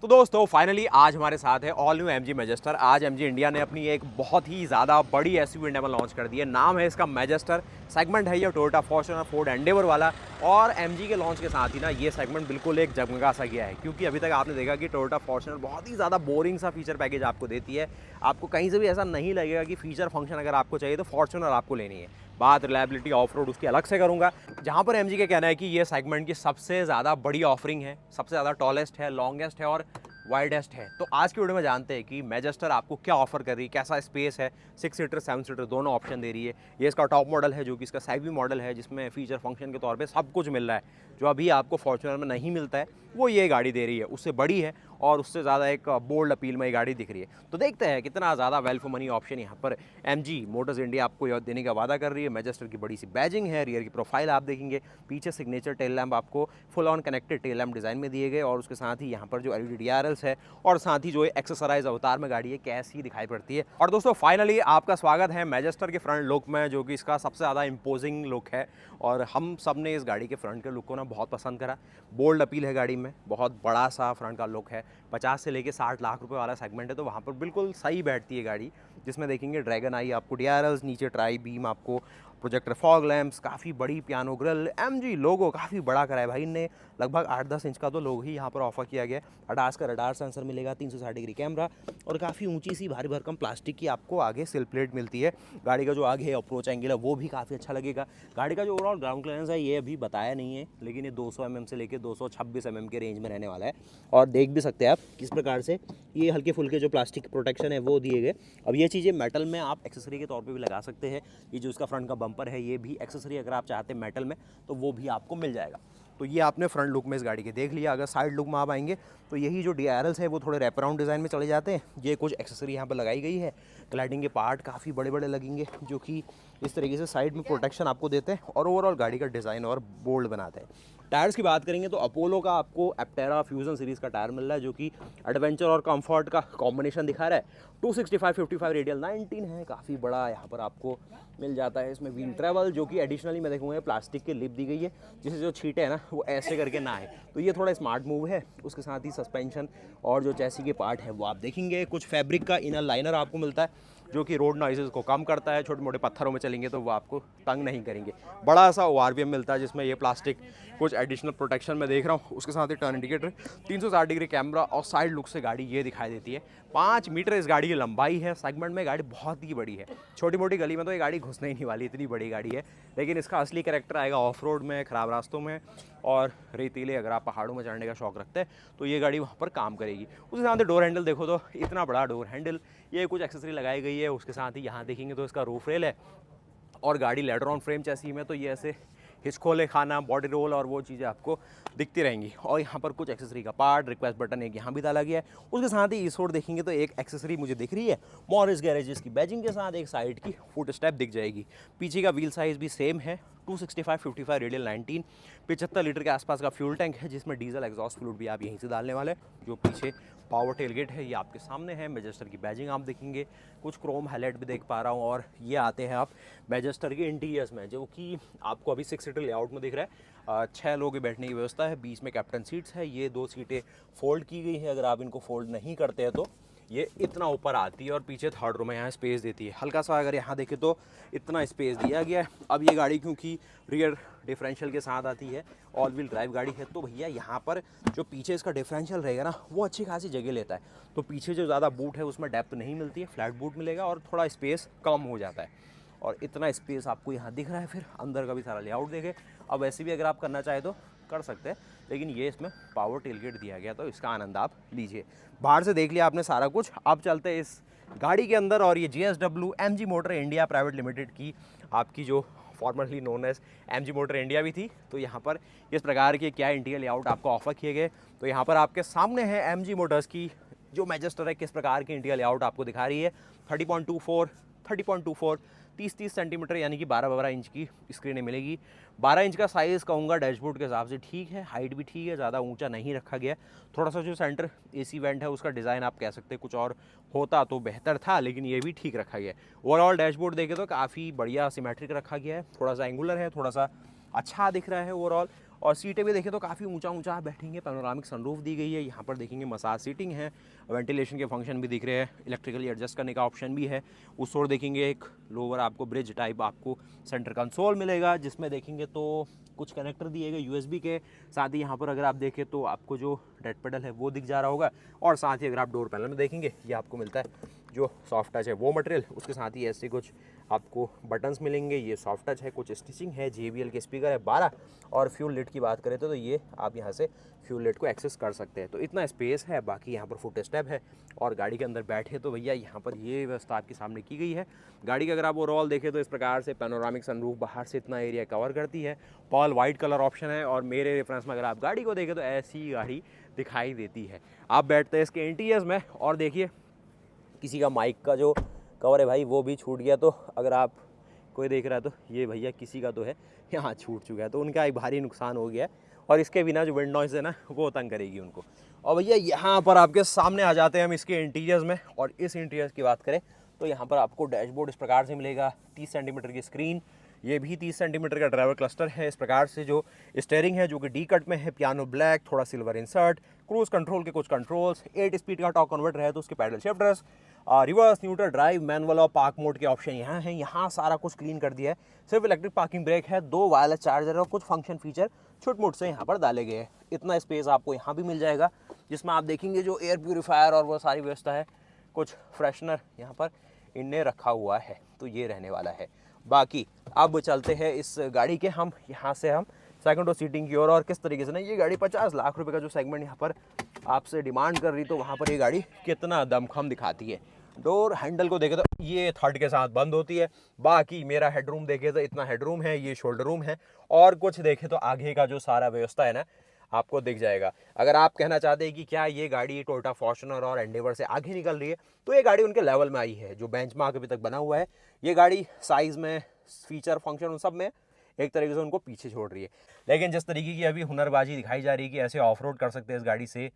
तो दोस्तों फाइनली आज हमारे साथ है ऑल न्यू एमजी मैजेस्टर। आज एमजी इंडिया ने अपनी एक बहुत ही ज़्यादा बड़ी एसयूवी इंडिया में लॉन्च कर दी है। नाम है इसका मैजेस्टर। सेगमेंट है ये टोयोटा फॉर्च्यूनर फोर्ड एंडेवर वाला। और एमजी के लॉन्च के साथ ही ना ये सेगमेंट बिल्कुल एक जगमगा सा गया है, क्योंकि अभी तक आपने देखा कि टोयोटा फॉर्च्यूनर बहुत ही ज़्यादा बोरिंग सा फीचर पैकेज आपको देती है। आपको कहीं से भी ऐसा नहीं लगेगा कि फीचर फंक्शन अगर आपको चाहिए तो फॉर्च्यूनर आपको लेनी है। बात रिलायबिलिटी ऑफ रोड उसकी अलग से करूंगा, जहां पर एमजी का कहना है कि ये सेगमेंट की सबसे ज़्यादा बड़ी ऑफरिंग है, सबसे ज़्यादा टॉलेस्ट है, लॉन्गेस्ट है और वाइडेस्ट है। तो आज की वीडियो में जानते हैं कि मैजेस्टर आपको क्या ऑफर कर रही है, कैसा स्पेस है, 6 सीटर 7 सीटर दोनों ऑप्शन दे रही है। ये इसका टॉप मॉडल है जो कि इसका सैवी मॉडल है, जिसमें फीचर फंक्शन के तौर पे सब कुछ मिल रहा है जो अभी आपको फॉर्च्यूनर में नहीं मिलता है, वो ये गाड़ी दे रही है। उससे बड़ी है और उससे ज़्यादा एक बोल्ड अपील में ये गाड़ी दिख रही है। तो देखते हैं कितना ज़्यादा वेल फॉर मनी ऑप्शन यहाँ पर एमजी मोटर्स इंडिया आपको देने का वादा कर रही है। मैजेस्टर की बड़ी सी बैजिंग है, रियर की प्रोफाइल आप देखेंगे, पीछे सिग्नेचर टेल लैम्प आपको full on connected tail lamp design में दिए गए, और उसके साथ ही यहाँ पर जो एलईडी डीआरएल्स है और साथ ही जो एक्सेसराइज अवतार में गाड़ी है कैसी दिखाई पड़ती है। और दोस्तों फाइनली आपका स्वागत है मैजेस्टर के फ्रंट लुक में, जो कि इसका सबसे ज़्यादा इंपोजिंग लुक है। और हम सब ने इस गाड़ी के फ्रंट के लुक को ना बहुत पसंद करा। बोल्ड अपील है गाड़ी में, बहुत बड़ा सा फ्रंट का लुक है। 50 से लेके 60 लाख रुपए वाला सेगमेंट है, तो वहाँ पर बिल्कुल सही बैठती है गाड़ी। जिसमें देखेंगे ड्रैगन आई आपको डीआरएल्स, नीचे ट्राई बीम आपको प्रोजेक्टर फॉग लैंप्स, काफ़ी बड़ी पियानो ग्रिल, एमजी लोगो काफ़ी बड़ा करा है भाई ने। लगभग 8-10 इंच का तो लोगो ही यहाँ पर ऑफर किया गया है। अडास का रडार सेंसर मिलेगा, 360 डिग्री कैमरा और काफ़ी ऊंची सी भारी भरकम प्लास्टिक की आपको आगे सिल प्लेट मिलती है। गाड़ी का जो आगे अप्रोच एंगल है वो भी काफ़ी अच्छा लगेगा। गाड़ी का जो ओवरऑल ग्राउंड क्लियरेंस है ये अभी बताया नहीं है, लेकिन ये 200 mm से लेकर 226 mm के रेंज में रहने वाला है। और देख भी सकते हैं आप किस प्रकार से ये हल्के फुल्के जो प्लास्टिक प्रोटेक्शन है वो दिए गए। अब ये चीज़ें मेटल में आप एक्सेसरी के तौर पे भी लगा सकते हैं। ये जो इसका फ्रंट का बम्पर है ये भी एक्सेसरी अगर आप चाहते हैं मेटल में तो वो भी आपको मिल जाएगा। तो ये आपने फ्रंट लुक में इस गाड़ी के देख लिया। अगर साइड लुक में आप आएंगे तो यही जो डीआरएल्स है वो थोड़े रैप अराउंड डिज़ाइन में चले जाते हैं। ये कुछ एक्सेसरी यहाँ पर लगाई गई है। ग्लाइडिंग के पार्ट काफ़ी बड़े बड़े लगेंगे जो कि इस तरीके से साइड में प्रोटेक्शन आपको देते हैं और ओवरऑल गाड़ी का डिज़ाइन और बोल्ड बनाते हैं। टायर्स की बात करेंगे तो अपोलो का आपको एप्टेरा फ्यूजन सीरीज़ का टायर मिल रहा है, जो कि एडवेंचर और कंफर्ट का कॉम्बिनेशन दिखा रहा है। 265/55 रेडियल 19 है, काफ़ी बड़ा यहाँ पर आपको मिल जाता है। इसमें व्हील ट्रैवल जो कि एडिशनली मैं देखूँगा प्लास्टिक की लिप दी गई है, जिससे जो छींटे है ना वो ऐसे करके ना आए, तो ये थोड़ा स्मार्ट मूव है। उसके साथ ही सस्पेंशन और जो चैसी के पार्ट है वो आप देखेंगे। कुछ फैब्रिक का इनर लाइनर आपको मिलता है जो कि रोड नॉइज़ेस को कम करता है। छोटे मोटे पत्थरों में चलेंगे तो वो आपको तंग नहीं करेंगे। बड़ा सा ओआरवीएम मिलता है जिसमें ये प्लास्टिक कुछ एडिशनल प्रोटेक्शन मैं देख रहा हूँ। उसके साथ ही टर्न इंडिकेटर, 360 डिग्री कैमरा और साइड लुक से गाड़ी ये दिखाई देती है। 5 मीटर इस गाड़ी की लंबाई है। सेगमेंट में गाड़ी बहुत ही बड़ी है। छोटी मोटी गली में तो ये गाड़ी घुसने ही नहीं वाली, इतनी बड़ी गाड़ी है। लेकिन इसका असली कैरेक्टर आएगा ऑफ रोड में, ख़राब रास्तों में और रेतीले, अगर आप पहाड़ों में चढ़ने का शौक रखते हैं तो ये गाड़ी वहाँ पर काम करेगी। उसके साथ डोर हैंडल देखो तो इतना बड़ा डोर हैंडल, ये कुछ एक्सेसरी लगाई गई है। उसके साथ ही यहाँ देखेंगे तो इसका रूफ रेल है और गाड़ी लेडर ऑन फ्रेम चैसी में, तो ये ऐसे हिचकोले खाना, बॉडी रोल और वो चीज़ें आपको दिखती रहेंगी। और यहाँ पर कुछ एक्सेसरी का पार्ट, रिक्वेस्ट बटन एक यहाँ भी डाला गया है। उसके साथ ही इस ओर देखेंगे तो एक एक्सेसरी मुझे दिख रही है मॉरिस गैरेजेस की बैजिंग के साथ। एक साइड की फुट स्टेप दिख जाएगी। पीछे का व्हील साइज़ भी सेम है, 265/55 रेडियल 19। 75 लीटर के आसपास का फ्यूल टैंक है, जिसमें डीजल एग्जॉस्ट फ्लूइड भी आप यहीं से डालने वाले हैं। जो पीछे पावर टेलगेट है ये आपके सामने है। मैजेस्टर की बैजिंग आप देखेंगे, कुछ क्रोम हाईलाइट भी देख पा रहा हूँ। और ये आते हैं आप मैजेस्टर के इंटीरियर्स में, जो कि आपको अभी 6 सीटर लेआउट में दिख रहा है। 6 लोग की बैठने की व्यवस्था है, बीच में कैप्टन सीट्स है। ये 2 सीटें फोल्ड की गई है, अगर आप इनको फोल्ड नहीं करते हैं तो ये इतना ऊपर आती है और पीछे थर्ड रो में यहाँ स्पेस देती है। हल्का सा अगर यहाँ देखें तो इतना स्पेस दिया गया है। अब ये गाड़ी क्योंकि रियर डिफरेंशियल के साथ आती है, ऑल व्हील ड्राइव गाड़ी है, तो भैया यहाँ पर जो पीछे इसका डिफरेंशियल रहेगा ना वो अच्छी खासी जगह लेता है। तो पीछे जो ज़्यादा बूट है उसमें डेप्थ नहीं मिलती है, फ्लैट बूट मिलेगा और थोड़ा स्पेस कम हो जाता है। और इतना स्पेस आपको यहाँ दिख रहा है। फिर अंदर का भी सारा लेआउट देखे। अब वैसे भी अगर आप करना चाहे तो कर सकते हैं, लेकिन ये इसमें पावर टेलगेट दिया गया तो इसका आनंद आप लीजिए। बाहर से देख लिया आपने सारा कुछ, अब चलते हैं इस गाड़ी के अंदर। और ये JSW MG Motor India Private Limited की आपकी जो formerly known as MG Motor India भी थी, तो यहाँ पर इस प्रकार के क्या इंटीरियर लेआउट आपको ऑफर किए गए। तो यहाँ पर आपके सामने है एमजी मोटर्स की जो मैजेस्टर है किस प्रकार के इंटीरियर लेआउट आपको दिखा रही है। 30.24 30 सेंटीमीटर यानी कि 12 इंच की स्क्रीनें मिलेगी। 12 इंच का साइज़ कहूँगा डैशबोर्ड के हिसाब से ठीक है, हाइट भी ठीक है, ज़्यादा ऊंचा नहीं रखा गया। थोड़ा सा जो सेंटर एसी वेंट है उसका डिज़ाइन आप कह सकते हैं कुछ और होता तो बेहतर था, लेकिन ये भी ठीक रखा गया है। ओवरऑल डैशबोर्ड देखें तो काफ़ी बढ़िया सिमेट्रिक रखा गया है, थोड़ा सा एंगुलर है, थोड़ा सा अच्छा दिख रहा है ओवरऑल। और सीटें भी देखें तो काफ़ी ऊंचा ऊंचा आप बैठेंगे, पैनोरामिक सनरूफ दी गई है। यहाँ पर देखेंगे मसाज सीटिंग है, वेंटिलेशन के फंक्शन भी दिख रहे हैं, इलेक्ट्रिकली एडजस्ट करने का ऑप्शन भी है। उस ओर देखेंगे एक लोअर आपको ब्रिज टाइप आपको सेंटर कंसोल मिलेगा, जिसमें देखेंगे तो कुछ कनेक्टर दिए गए USB के। साथ ही यहाँ पर अगर आप देखें तो आपको जो डेड पेडल है वो दिख जा रहा होगा, और साथ ही अगर आप डोर पैनल में देखेंगे ये आपको मिलता है जो सॉफ्ट टच है वो मटेरियल, उसके साथ ही ऐसे कुछ आपको बटन्स मिलेंगे, ये सॉफ्ट टच है, कुछ स्टिचिंग है, JBL के स्पीकर है 12। और फ्यूल लिट की बात करें तो ये आप यहाँ से फ्यूल लिट को एक्सेस कर सकते हैं। तो इतना स्पेस है, बाकी यहाँ पर फुट स्टेप है। और गाड़ी के अंदर बैठे तो भैया यहाँ पर ये व्यवस्था आपके सामने की गई है। गाड़ी का अगर आप ओवरऑल देखें तो इस प्रकार से पैनोरामिक सनरूफ बाहर से इतना एरिया कवर करती है। पॉल वाइट कलर ऑप्शन है, और मेरे रेफरेंस में अगर आप गाड़ी को देखें तो ऐसी गाड़ी दिखाई देती है। आप बैठते हैं इसके इंटीरियर्स में, और देखिए किसी का माइक का जो कवर है भाई वो भी छूट गया, तो अगर आप कोई देख रहा है तो ये भैया किसी का तो है यहाँ छूट चुका है, तो उनका एक भारी नुकसान हो गया है। और इसके बिना जो विंड नॉइज़ है ना वो तंग करेगी उनको। और भैया यहाँ पर आपके सामने आ जाते हैं हम इसके इंटीरियर्स में, और इस इंटीरियर्स की बात करें तो यहाँ पर आपको डैशबोर्ड इस प्रकार से मिलेगा, 30 सेंटीमीटर की स्क्रीन, ये भी 30 सेंटीमीटर का ड्राइवर क्लस्टर है। इस प्रकार से जो स्टीयरिंग है जो कि डी कट में है, पियानो ब्लैक, थोड़ा सिल्वर इंसर्ट, क्रूज कंट्रोल के कुछ कंट्रोल्स, 8 स्पीड का टॉर्क कन्वर्टर है तो उसके paddle shifters, reverse, neutral, drive, manual और पार्क मोड के ऑप्शन यहाँ हैं। यहाँ सारा कुछ क्लीन कर दिया है। सिर्फ इलेक्ट्रिक पार्किंग ब्रेक है, 2 वायरलेस चार्जर और कुछ फंक्शन फीचर छुट मुट से यहाँ पर डाले गए हैं। इतना स्पेस आपको यहाँ भी मिल जाएगा, जिसमें आप देखेंगे जो एयर प्यूरीफायर और वो सारी व्यवस्था है, कुछ फ्रेशनर यहाँ पर इनने रखा हुआ है, तो ये रहने वाला है। बाकी अब चलते हैं इस गाड़ी के हम यहाँ से हम सेकंड रो सीटिंग की ओर, और किस तरीके से ना ये गाड़ी 50 लाख रुपए का जो सेगमेंट यहाँ पर आपसे डिमांड कर रही, तो वहाँ पर ये गाड़ी कितना दमखम दिखाती है। डोर हैंडल को देखे तो ये थर्ड के साथ बंद होती है। बाकी मेरा हेडरूम देखे तो इतना हेडरूम है, ये शोल्डर रूम है, और कुछ देखे तो आगे का जो सारा व्यवस्था है ना आपको दिख जाएगा। अगर आप कहना चाहते हैं कि क्या ये गाड़ी टोयोटा फॉर्च्यूनर और एंडेवर से आगे निकल रही है, तो ये गाड़ी उनके लेवल में आई है। जो बेंचमार्क अभी तक बना हुआ है, ये गाड़ी साइज़ में, फीचर, फंक्शन, उन सब में एक तरीके से उनको पीछे छोड़ रही है। लेकिन जिस तरीके की अभी हुनरबाजी दिखाई जा रही है कि ऐसे ऑफ रोड कर सकते हैं इस गाड़ी से,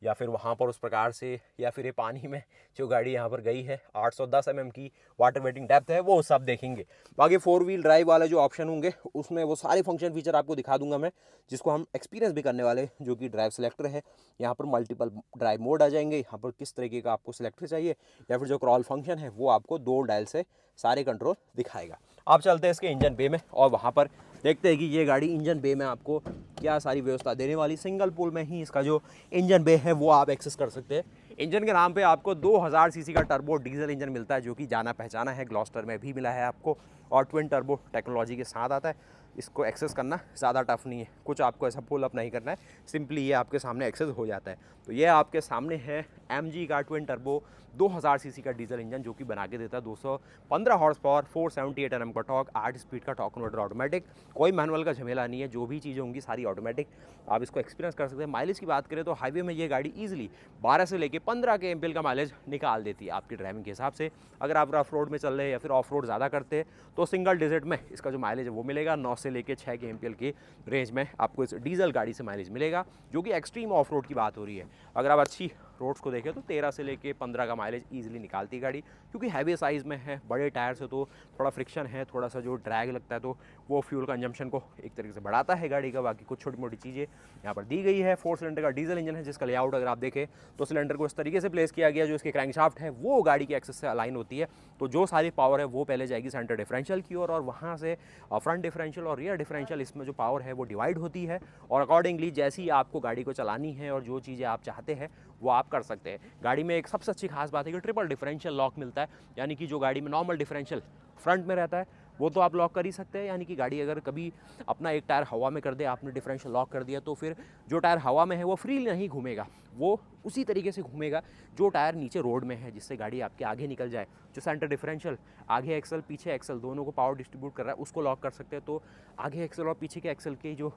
या फिर वहाँ पर उस प्रकार से, या फिर ये पानी में जो गाड़ी यहाँ पर गई है 810 mm की वाटर वेटिंग डेप्थ है, वो सब देखेंगे। बाकी 4 व्हील ड्राइव वाले जो ऑप्शन होंगे उसमें वो सारे फंक्शन फीचर आपको दिखा दूंगा मैं, जिसको हम एक्सपीरियंस भी करने वाले, जो कि ड्राइव सेलेक्टर है। यहाँ पर मल्टीपल ड्राइव मोड आ जाएंगे, यहाँ पर किस तरीके का आपको सेलेक्टर चाहिए, या फिर जो क्रॉल फंक्शन है वो आपको 2 डायल से सारे कंट्रोल दिखाएगा। आप चलते हैं इसके इंजन बे में, और वहाँ पर देखते हैं कि ये गाड़ी इंजन बे में आपको क्या सारी व्यवस्था देने वाली। सिंगल पुल में ही इसका जो इंजन बे है वो आप एक्सेस कर सकते हैं। इंजन के नाम पे आपको 2000 सीसी का टर्बो डीजल इंजन मिलता है, जो कि जाना पहचाना है, ग्लॉस्टर में भी मिला है आपको, और ट्विन टर्बो टेक्नोलॉजी के साथ आता है। इसको एक्सेस करना ज़्यादा टफ नहीं है, कुछ आपको ऐसा पुल अप नहीं करना है, सिंपली ये आपके सामने एक्सेस हो जाता है। तो ये आपके सामने है MG का ट्विन टर्बो 2000 सीसी का डीजल इंजन, जो कि बना के देता है 215 हॉर्स पावर, 478 Nm का टॉर्क, 8 स्पीड का टॉर्क कन्वर्टर ऑटोमेटिक, कोई मैनुअल का झमेला नहीं है, जो भी चीज़ें होंगी सारी ऑटोमेटिक। आप इसको एक्सपीरियंस कर सकते हैं। माइलेज की बात करें तो हाईवे में ये गाड़ी ईजिली 12 से लेकर 15 के MPL का माइलेज निकाल देती है आपकी ड्राइविंग के हिसाब से। अगर आप रफ रोड में चल रहे हैं या फिर ऑफ रोड ज़्यादा करते हैं तो सिंगल डिजिट में इसका जो माइलेज है वो मिलेगा। 9 से लेकर 6 के MPL की रेंज में आपको इस डीजल गाड़ी से माइलेज मिलेगा, जो कि एक्सट्रीम ऑफ रोड की बात हो रही है। अगर आप अच्छी रोड्स को देखें तो 13 से लेके 15 का माइलेज ईजिली निकालती है गाड़ी, क्योंकि हैवी साइज़ में है, बड़े टायर से तो थोड़ा फ्रिक्शन है, थोड़ा सा जो ड्रैग लगता है, तो वो फ्यूल कंजम्पशन को एक तरीके से बढ़ाता है गाड़ी का। बाकी कुछ छोटी मोटी चीज़ें यहाँ पर दी गई है। 4 सिलेंडर का डीजल इंजन है, जिसका लेआउट अगर आप देखें तो सिलेंडर को इस तरीके से प्लेस किया गया, जो इसके क्रैंकशाफ्ट है वो गाड़ी की एक्सेस से अलाइन होती है। तो जो सारी पावर है वो पहले जाएगी सेंटर डिफरेंशियल की ओर, और वहाँ से फ्रंट डिफरेंशियल और रियर डिफरेंशियल, इसमें जो पावर है वो डिवाइड होती है, और अकॉर्डिंगली जैसी आपको गाड़ी को चलानी है और जो चीज़ें आप चाहते हैं वो आप कर सकते हैं। गाड़ी में एक सबसे अच्छी खास बात है कि ट्रिपल डिफरेंशियल लॉक मिलता है, यानी कि जो गाड़ी में नॉर्मल डिफरेंशियल फ्रंट में रहता है वो तो आप लॉक कर ही सकते हैं, यानी कि गाड़ी अगर कभी अपना एक टायर हवा में कर दे, आपने डिफरेंशियल लॉक कर दिया, तो फिर जो टायर हवा में है वो फ्री नहीं घूमेगा, वो उसी तरीके से घूमेगा जो टायर नीचे रोड में है, जिससे गाड़ी आपके आगे निकल जाए। जो सेंटर डिफरेंशियल आगे एक्सल पीछे एक्सल दोनों को पावर डिस्ट्रीब्यूट कर रहा है, उसको लॉक कर सकते हैं, तो आगे एक्सल और पीछे के एक्सल के जो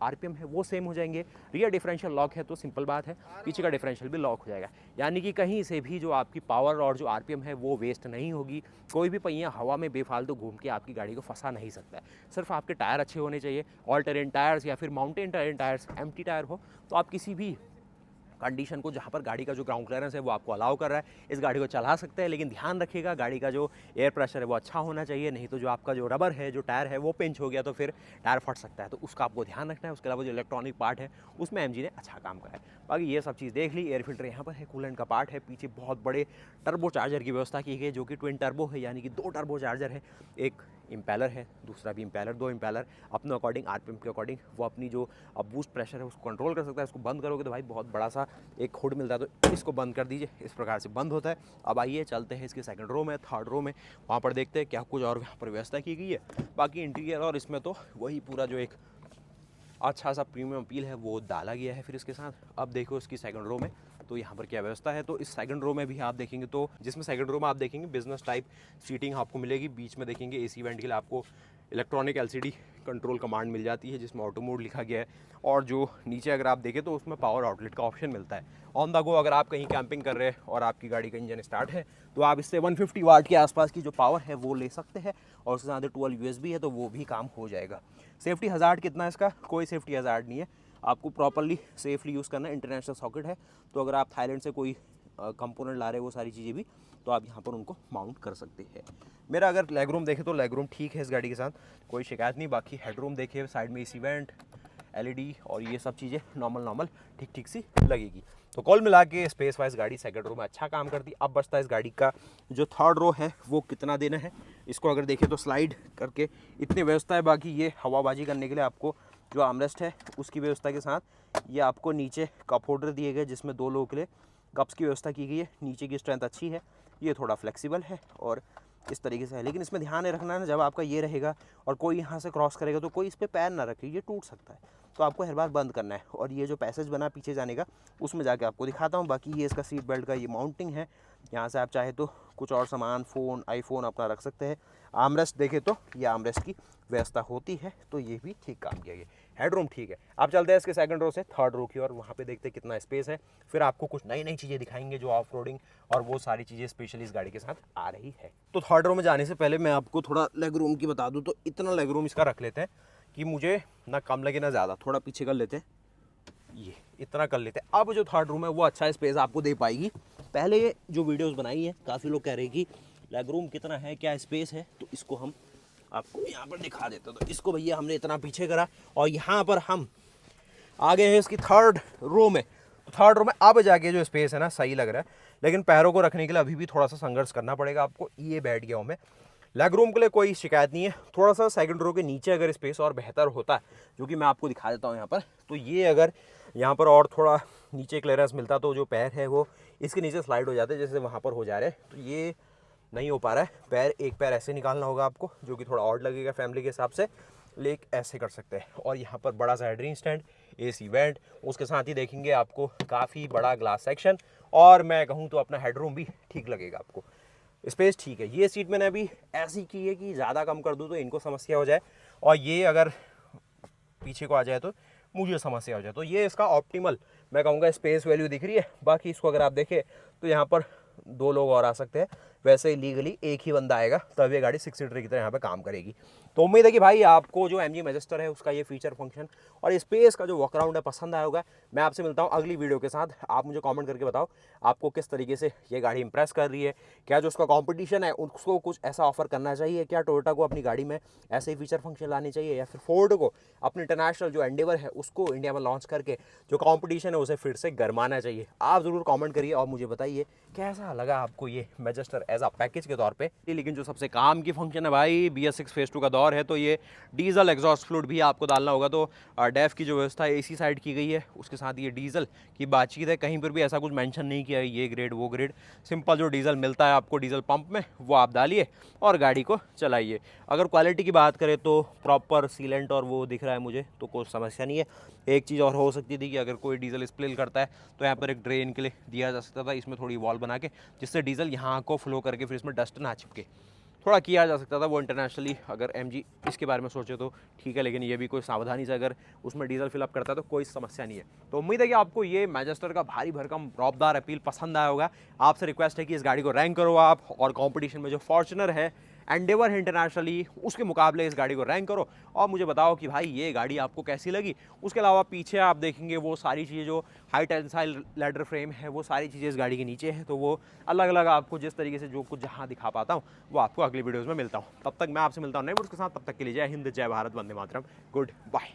RPM है वो सेम हो जाएंगे। रियर डिफरेंशियल लॉक है तो सिंपल बात है, पीछे का डिफरेंशियल भी लॉक हो जाएगा, यानी कि कहीं से भी जो आपकी पावर और जो RPM है वो वेस्ट नहीं होगी। कोई भी पहिया हवा में बेफालतू घूम के आपकी गाड़ी को फंसा नहीं सकता है। सिर्फ आपके टायर अच्छे होने चाहिए, ऑल टेरेन टायर्स या फिर mountain terrain tyres, empty tyre हो तो आप किसी भी कंडीशन को, जहाँ पर गाड़ी का जो ग्राउंड क्लियरेंस है वो आपको अलाउ कर रहा है, इस गाड़ी को चला सकते हैं। लेकिन ध्यान रखिएगा गाड़ी का जो एयर प्रेशर है वो अच्छा होना चाहिए, नहीं तो जो आपका जो रबर है, जो टायर है वो पिंच हो गया तो फिर टायर फट सकता है, तो उसका आपको ध्यान रखना है। उसके अलावा जो इलेक्ट्रॉनिक पार्ट है उसमें एमजी ने अच्छा काम करा है। बाकी ये सब चीज़ देख ली। एयर फिल्टर यहाँ पर है, कूलेंट का पार्ट है, पीछे बहुत बड़े टर्बो चार्जर की व्यवस्था की गई, जो कि ट्विन टर्बो है, यानी कि 2 टर्बो चार्जर है। एक इम्पैलर है, दूसरा भी इम्पैलर, 2 इम्पैलर अपने अकॉर्डिंग, आरपीएम के अकॉर्डिंग वो अपनी जो बूस्ट प्रेशर है उसको कंट्रोल कर सकता है। इसको बंद करोगे तो भाई बहुत बड़ा सा एक हुड मिलता है, तो इसको बंद कर दीजिए, इस प्रकार से बंद होता है। अब आइए चलते हैं इसके सेकंड रो में, थर्ड रो में, वहाँ पर देखते हैं क्या कुछ और यहाँ पर व्यवस्था की गई है। बाकी इंटीरियर और इसमें तो वही पूरा जो एक अच्छा सा प्रीमियम अपील है वो डाला गया है। फिर इसके साथ अब देखो इसकी सेकंड रो में तो यहाँ पर क्या व्यवस्था है। तो इस सेकंड रो में भी आप देखेंगे तो जिसमें सेकंड रो में आप देखेंगे बिजनेस टाइप सीटिंग आपको मिलेगी। बीच में देखेंगे एसी वेंट के लिए आपको इलेक्ट्रॉनिक एलसीडी कंट्रोल कमांड मिल जाती है, जिसमें ऑटो मोड लिखा गया है। और जो नीचे अगर आप देखें तो उसमें पावर आउटलेट का ऑप्शन मिलता है। ऑन द गो अगर आप कहीं कैंपिंग कर रहे हैं और आपकी गाड़ी का इंजन स्टार्ट है तो आप इससे 150 वाट के आसपास की जो पावर है वो ले सकते हैं। और उसके साथ 12 यूएसबी है तो वो भी काम हो जाएगा। सेफ्टी हज़ार्ड कितना है इसका? कोई सेफ्टी हज़ार्ड नहीं है, आपको प्रॉपरली सेफली यूज़ करना है। इंटरनेशनल सॉकेट है, तो अगर आप थाईलैंड से कोई कंपोनेंट ला रहे हैं वो सारी चीज़ें भी, तो आप यहाँ पर उनको माउंट कर सकते हैं। मेरा अगर लेग रूम देखें तो लेग रूम ठीक है इस गाड़ी के साथ, कोई शिकायत नहीं। बाकी हेड रूम देखे, साइड में एसी वेंट, एलईडी और ये सब चीज़ें नॉर्मल ठीक ठीक सी लगेगी। तो कॉल मिला के स्पेस वाइज गाड़ी सेकंड रो में अच्छा काम करती। अब बचता है इस गाड़ी का जो थर्ड रो है वो कितना देना है। इसको अगर देखें तो स्लाइड करके इतनी व्यवस्था है। बाकी ये हवाबाजी करने के लिए आपको जो आर्मरेस्ट है उसकी व्यवस्था के साथ ये आपको नीचे कप होल्डर दिए गए, जिसमें 2 लोगों के लिए कप्स की व्यवस्था की गई है। नीचे की स्ट्रेंथ अच्छी है, ये थोड़ा फ्लेक्सिबल है और इस तरीके से है। लेकिन इसमें ध्यान रखना है ना, जब आपका ये रहेगा और कोई यहाँ से क्रॉस करेगा तो कोई इस पर पैर ना रखे, ये टूट सकता है, तो आपको हर बार बंद करना है। और ये जो पैसेज बना पीछे जाने का उसमें जाके आपको दिखाता हूँ। बाकी ये इसका सीट बेल्ट का ये माउंटिंग है, यहाँ से आप चाहे तो कुछ और सामान, फ़ोन, आईफोन अपना रख सकते हैं। आर्मरेस्ट देखे तो ये आर्मरेस्ट की व्यवस्था होती है, तो ये भी ठीक काम किया गया। हेडरूम ठीक है। आप चलते हैं इसके सेकंड रो से थर्ड रो की और वहाँ पे देखते हैं कितना स्पेस है। फिर आपको कुछ नई नई चीज़ें दिखाएंगे जो ऑफ रोडिंग और वो सारी चीज़ें स्पेशली इस गाड़ी के साथ आ रही है। तो थर्ड रो में जाने से पहले मैं आपको थोड़ा लेग रूम की बता दूँ। तो इतना लेग रूम इसका रख लेते हैं कि मुझे ना कम लगे ना ज़्यादा, थोड़ा पीछे कर लेते हैं, ये इतना कर लेते हैं। अब जो थर्ड रूम है वो अच्छा स्पेस आपको दे पाएगी। पहले जो वीडियोस बनाई है काफ़ी लोग कह रहे हैं कि लेग रूम कितना है, क्या स्पेस है, तो इसको हम आपको यहाँ पर दिखा देते हैं। तो इसको भैया हमने इतना पीछे करा और यहाँ पर हम आ गए हैं इसकी थर्ड रो में। थर्ड रो में अब जाके जो स्पेस है ना सही लग रहा है, लेकिन पैरों को रखने के लिए अभी भी थोड़ा सा संघर्ष करना पड़ेगा आपको। ये बैठ गया हूँ मैं। लेग रूम के लिए कोई शिकायत नहीं है। थोड़ा सा सेकंड रो के नीचे अगर स्पेस और बेहतर होता है, जो कि मैं आपको दिखा देता हूँ यहाँ पर, तो ये अगर यहाँ पर और थोड़ा नीचे क्लियरेंस मिलता तो जो पैर है वो इसके नीचे स्लाइड हो जाते, जैसे वहाँ पर हो जा रहे हैं। तो ये नहीं हो पा रहा है। पैर, एक पैर ऐसे निकालना होगा आपको, जो कि थोड़ा ऑड लगेगा फैमिली के हिसाब से, लेकिन ऐसे कर सकते हैं। और यहाँ पर बड़ा सा हेडरिंग स्टैंड, एसी वेंट, उसके साथ ही देखेंगे आपको काफ़ी बड़ा ग्लास सेक्शन। और मैं कहूँ तो अपना हेडरूम भी ठीक लगेगा आपको, स्पेस ठीक है। ये सीट मैंने अभी ऐसी की है कि ज़्यादा कम कर दूँ तो इनको समस्या हो जाए, और ये अगर पीछे को आ जाए तो मुझे समस्या हो जाए। तो ये इसका ऑप्टिमल मैं कहूँगा स्पेस वैल्यू दिख रही है। बाकी इसको अगर आप देखें तो यहाँ पर 2 लोग और आ सकते हैं। वैसे ही लीगली एक ही बंदा आएगा, तब ये गाड़ी 6 सीटर की तरह यहाँ पे काम करेगी। तो उम्मीद है कि भाई आपको जो MG मैजेस्टर है उसका ये फीचर, फंक्शन और स्पेस का जो वॉकअराउंड है पसंद आया होगा। मैं आपसे मिलता हूँ अगली वीडियो के साथ। आप मुझे कमेंट करके बताओ आपको किस तरीके से ये गाड़ी इंप्रेस कर रही है। क्या जो उसका कॉम्पिटिशन है उसको कुछ ऐसा ऑफर करना चाहिए, क्या टोयोटा को अपनी गाड़ी में ऐसे ही फीचर फंक्शन लाने चाहिए, या फिर फोर्ड को अपने इंटरनेशनल जो एंडेवर है उसको इंडिया में लॉन्च करके जो कॉम्पिटिशन है उसे फिर से गरमाना चाहिए। आप ज़रूर कॉमेंट करिए और मुझे बताइए कैसा लगा आपको ये मैजेस्टर एज अ पैकेज के तौर पे। लेकिन जो सबसे काम की फंक्शन है भाई, BS6 फेज 2 का दौर है, तो ये डीजल एग्जॉस्ट फ्लूइड भी आपको डालना होगा। तो डेफ की जो व्यवस्था है AC साइड की गई है, उसके साथ ये डीजल की बातचीत है। कहीं पर भी ऐसा कुछ मेंशन नहीं किया है ये ग्रेड वो ग्रेड। सिंपल जो डीजल मिलता है आपको डीजल पंप में वो आप डालिए और गाड़ी को चलाइए। अगर क्वालिटी की बात करें तो प्रॉपर सीलेंट और वो दिख रहा है मुझे, तो कोई समस्या नहीं है। एक चीज़ और हो सकती थी कि अगर कोई डीजल स्पिल करता है तो यहाँ पर एक ड्रेन के लिए दिया जा सकता था, इसमें थोड़ी वॉल बना के, जिससे डीजल यहाँ को फ्लो करके फिर इसमें डस्ट ना चिपके, थोड़ा किया जा सकता था। वो इंटरनेशनली अगर MG इसके बारे में सोचे तो ठीक है, लेकिन ये भी कोई सावधानी से अगर उसमें डीजल फिलअप करता है तो कोई समस्या नहीं है। तो उम्मीद है कि आपको ये मैजेस्टर का भारी भरकम रौबदार अपील पसंद आया होगा। आपसे रिक्वेस्ट है कि इस गाड़ी को रैंक करो आप, और कॉम्पिटिशन में जो फॉर्च्यूनर है एंडेवर है इंटरनेशनली, उसके मुकाबले इस गाड़ी को रैंक करो और मुझे बताओ कि भाई ये गाड़ी आपको कैसी लगी। उसके अलावा पीछे आप देखेंगे वो सारी चीज़ें जो हाई टेंसाइल लैडर फ्रेम है वो सारी चीज़ें इस गाड़ी के नीचे है, तो वो अलग अलग आपको जिस तरीके से जो कुछ जहाँ दिखा पाता हूँ वो आपको अगली वीडियोज़ में मिलता हूँ। तब तक मैं आपसे मिलता हूँ नए वीडियोज़ के साथ, तब तक के लिए जय हिंद, जय भारत, वंदे मातरम, गुड बाय।